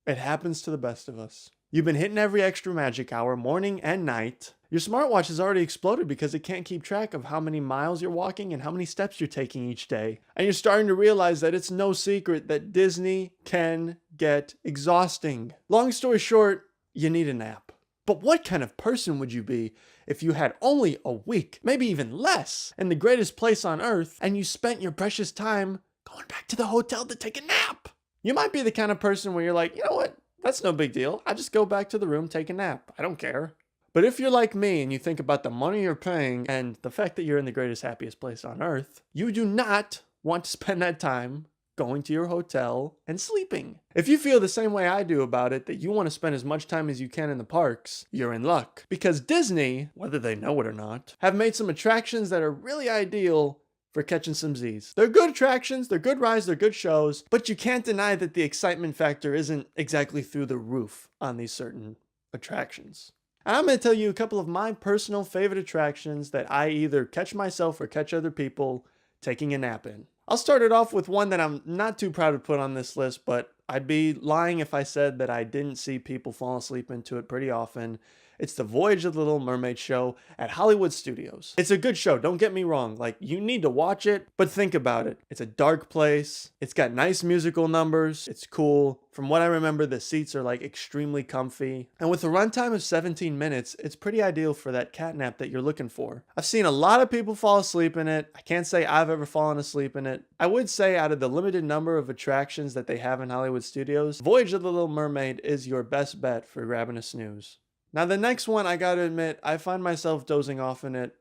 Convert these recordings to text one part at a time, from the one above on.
It happens to the best of us. You've been hitting every extra magic hour, morning and night. Your smartwatch has already exploded because it can't keep track of how many miles you're walking and how many steps you're taking each day. And you're starting to realize that it's no secret that Disney can get exhausting. Long story short, you need a nap. But what kind of person would you be if you had only a week, maybe even less, in the greatest place on earth, and you spent your precious time going back to the hotel to take a nap? You might be the kind of person where you're like, you know what? That's no big deal. I just go back to the room, take a nap. I don't care. But if you're like me and you think about the money you're paying and the fact that you're in the greatest, happiest place on earth, you do not want to spend that time going to your hotel and sleeping. If you feel the same way I do about it, that you want to spend as much time as you can in the parks, you're in luck. Because Disney, whether they know it or not, have made some attractions that are really ideal for catching some Z's. They're good attractions, they're good rides, they're good shows, but you can't deny that the excitement factor isn't exactly through the roof on these certain attractions. And I'm going to tell you a couple of my personal favorite attractions that I either catch myself or catch other people taking a nap in. I'll start it off with one that I'm not too proud to put on this list, but I'd be lying if I said that I didn't see people fall asleep into it pretty often. It's the Voyage of the Little Mermaid show at Hollywood Studios. It's a good show, don't get me wrong. Like, you need to watch it, but think about it. It's a dark place. It's got nice musical numbers. It's cool. From what I remember, the seats are like extremely comfy. And with a runtime of 17 minutes, it's pretty ideal for that cat nap that you're looking for. I've seen a lot of people fall asleep in it. I can't say I've ever fallen asleep in it. I would say out of the limited number of attractions that they have in Hollywood Studios, Voyage of the Little Mermaid is your best bet for grabbing a snooze. Now, the next one, I gotta admit, I find myself dozing off in it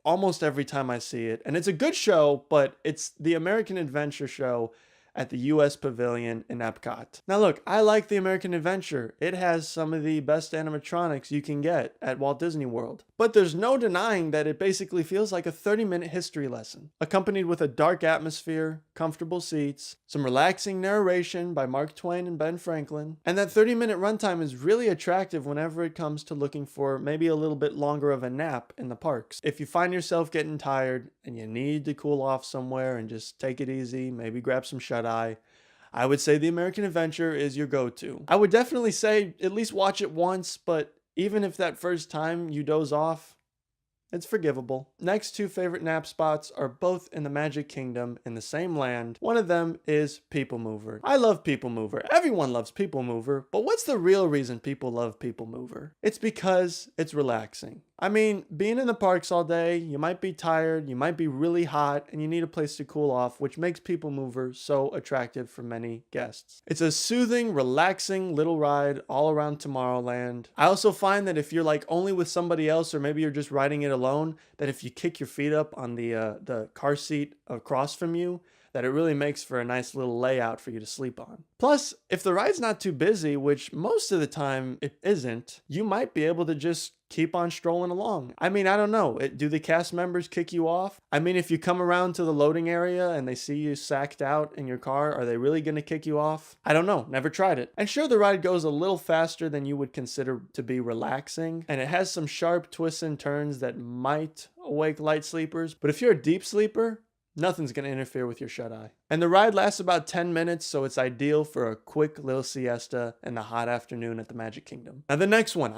almost every time I see it. And it's a good show, but it's the American Adventure show at the US Pavilion in Epcot. Now look, I like the American Adventure. It has some of the best animatronics you can get at Walt Disney World. But there's no denying that it basically feels like a 30-minute history lesson, accompanied with a dark atmosphere, comfortable seats, some relaxing narration by Mark Twain and Ben Franklin, and that 30-minute runtime is really attractive whenever it comes to looking for maybe a little bit longer of a nap in the parks. If you find yourself getting tired and you need to cool off somewhere and just take it easy, maybe grab some shut-eye, I would say the American Adventure is your go-to. I would definitely say at least watch it once, but even if that first time you doze off, it's forgivable. Next two favorite nap spots are both in the Magic Kingdom in the same land. One of them is People Mover. I love People Mover. Everyone loves People Mover, but what's the real reason people love People Mover? It's because it's relaxing. I mean, being in the parks all day, you might be tired, you might be really hot, and you need a place to cool off, which makes People Mover so attractive for many guests. It's a soothing, relaxing little ride all around Tomorrowland. I also find that if you're like only with somebody else, or maybe you're just riding it alone, that if you kick your feet up on the car seat across from you, that it really makes for a nice little layout for you to sleep on. Plus, if the ride's not too busy, which most of the time it isn't, you might be able to just keep on strolling along. I mean, I don't know. Do the cast members kick you off? I mean, if you come around to the loading area and they see you sacked out in your car, are they really going to kick you off? I don't know. Never tried it. And sure, the ride goes a little faster than you would consider to be relaxing, and it has some sharp twists and turns that might awake light sleepers. But if you're a deep sleeper, nothing's going to interfere with your shut-eye. And the ride lasts about 10 minutes, so it's ideal for a quick little siesta in the hot afternoon at the Magic Kingdom. Now the next one,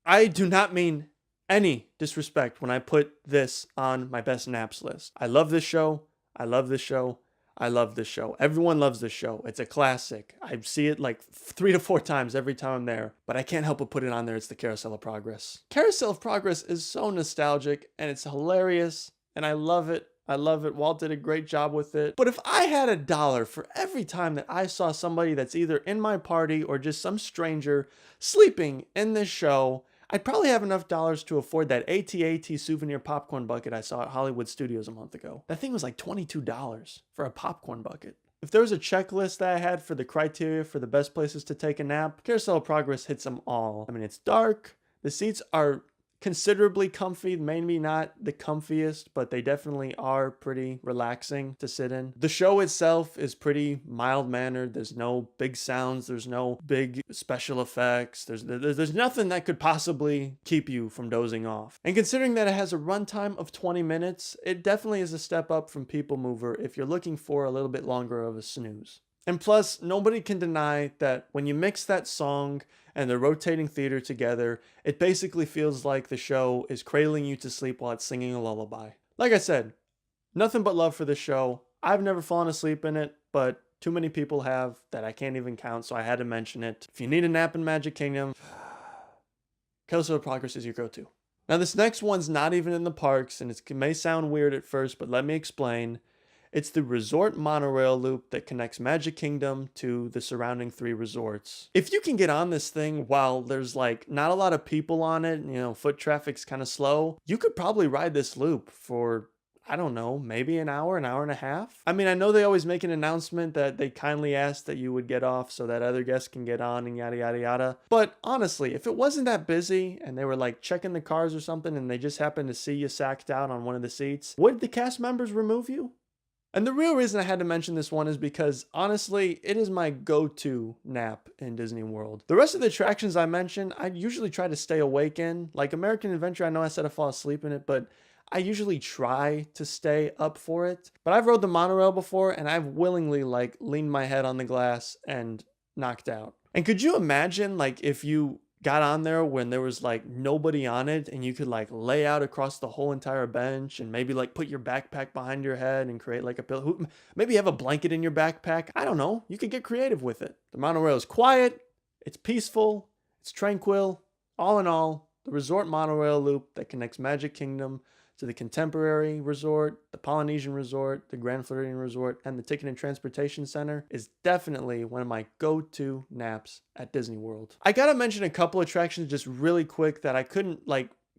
I do not mean any disrespect when I put this on my best naps list. I love this show. I love this show. I love this show. Everyone loves this show. It's a classic. I see it like 3 to 4 times every time I'm there, but I can't help but put it on there. It's the Carousel of Progress. Carousel of Progress is so nostalgic and it's hilarious. And I love it. I love it. Walt did a great job with it. But if I had $1 for every time that I saw somebody that's either in my party or just some stranger sleeping in this show, I'd probably have enough dollars to afford that AT-AT souvenir popcorn bucket I saw at Hollywood Studios a month ago. That thing was like $22 for a popcorn bucket. If there was a checklist that I had for the criteria for the best places to take a nap, Carousel of Progress hits them all. I mean, it's dark. The seats are considerably comfy, maybe not the comfiest, but they definitely are pretty relaxing to sit in. The show itself is pretty mild-mannered. There's no big sounds. There's no big special effects. There's nothing that could possibly keep you from dozing off. And considering that it has a runtime of 20 minutes, it definitely is a step up from People Mover if you're looking for a little bit longer of a snooze. And plus, nobody can deny that when you mix that song and the rotating theater together, it basically feels like the show is cradling you to sleep while it's singing a lullaby. Like I said, nothing but love for this show. I've never fallen asleep in it, but too many people have that I can't even count, so I had to mention it. If you need a nap in Magic Kingdom, Carousel of Progress is your go-to. Now this next one's not even in the parks, and it may sound weird at first, but let me explain. It's the resort monorail loop that connects Magic Kingdom to the surrounding 3 resorts. If you can get on this thing while there's like not a lot of people on it, foot traffic's kind of slow, you could probably ride this loop for, I don't know, maybe an hour and a half. I mean, I know they always make an announcement that they kindly ask that you would get off so that other guests can get on and yada yada yada. But honestly, if it wasn't that busy and they were like checking the cars or something and they just happened to see you sacked out on one of the seats, would the cast members remove you? And the real reason I had to mention this one is because, honestly, it is my go-to nap in Disney World. The rest of the attractions I mentioned, I usually try to stay awake in. Like American Adventure, I know I said I fall asleep in it, but I usually try to stay up for it. But I've rode the monorail before, and I've willingly, leaned my head on the glass and knocked out. And could you imagine, if you got on there when there was nobody on it and you could lay out across the whole entire bench and maybe put your backpack behind your head and create a pillow, maybe have a blanket in your backpack. I don't know, you could get creative with it. The monorail is quiet, it's peaceful, it's tranquil. All in all, the resort monorail loop that connects Magic Kingdom to the Contemporary Resort, the Polynesian Resort, the Grand Floridian Resort, and the Ticket and Transportation Center is definitely one of my go-to naps at Disney World. I gotta mention a couple attractions just really quick that I couldn't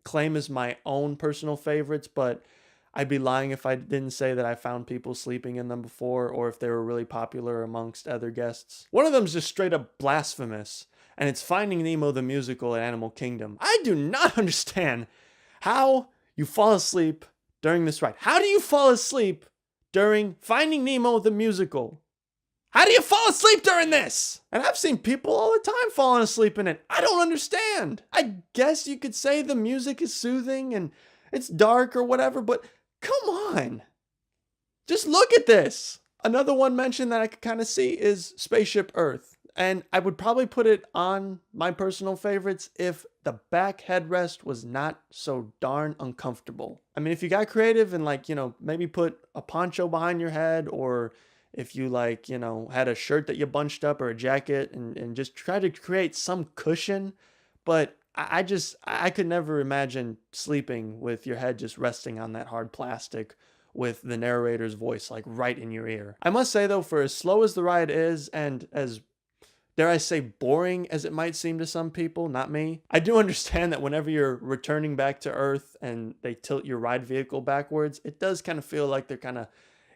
claim as my own personal favorites, but I'd be lying if I didn't say that I found people sleeping in them before or if they were really popular amongst other guests. One of them is just straight up blasphemous, and it's Finding Nemo the Musical at Animal Kingdom. I do not understand how you fall asleep during this ride. How do you fall asleep during Finding Nemo the Musical? How do you fall asleep during this? And I've seen people all the time falling asleep in it. I don't understand. I guess you could say the music is soothing and it's dark or whatever, but come on. Just look at this. Another one mentioned that I could kind of see is Spaceship Earth. And I would probably put it on my personal favorites if the back headrest was not so darn uncomfortable. I mean, if you got creative and maybe put a poncho behind your head, or if you had a shirt that you bunched up or a jacket and just try to create some cushion. But I could never imagine sleeping with your head just resting on that hard plastic with the narrator's voice right in your ear. I must say though, for as slow as the ride is and as, dare I say, boring as it might seem to some people, not me, I do understand that whenever you're returning back to Earth and they tilt your ride vehicle backwards, it does kind of feel like they're kind of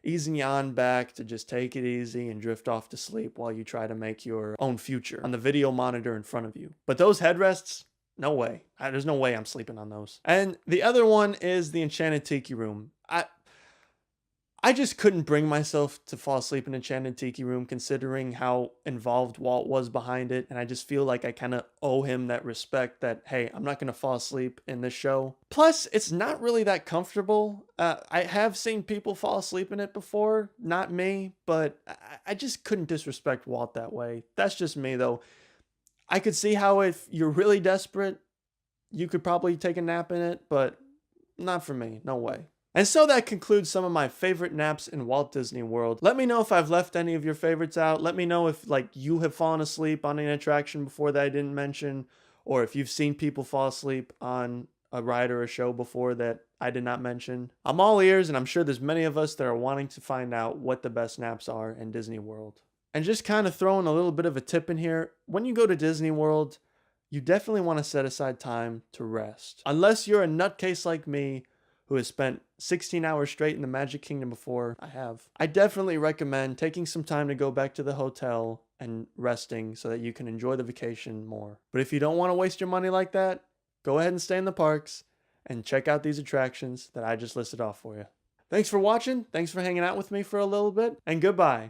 easing you on back to just take it easy and drift off to sleep while you try to make your own future on the video monitor in front of you. But those headrests, no way. There's no way I'm sleeping on those. And the other one is the Enchanted Tiki Room. I just couldn't bring myself to fall asleep in Enchanted Tiki Room considering how involved Walt was behind it. And I just feel like I kind of owe him that respect that, hey, I'm not going to fall asleep in this show. Plus, it's not really that comfortable. I have seen people fall asleep in it before. Not me, but I just couldn't disrespect Walt that way. That's just me, though. I could see how if you're really desperate, you could probably take a nap in it, but not for me. No way. And so that concludes some of my favorite naps in Walt Disney World. Let me know if I've left any of your favorites out. Let me know if you have fallen asleep on an attraction before that I didn't mention, or if you've seen people fall asleep on a ride or a show before that I did not mention. I'm all ears, and I'm sure there's many of us that are wanting to find out what the best naps are in Disney World. And just kind of throwing a little bit of a tip in here, when you go to Disney World, you definitely want to set aside time to rest. Unless you're a nutcase like me, who has spent 16 hours straight in the Magic Kingdom before. I definitely recommend taking some time to go back to the hotel and resting so that you can enjoy the vacation more. But if you don't want to waste your money like that, go ahead and stay in the parks and check out these attractions that I just listed off for you. Thanks for watching. Thanks for hanging out with me for a little bit, and goodbye.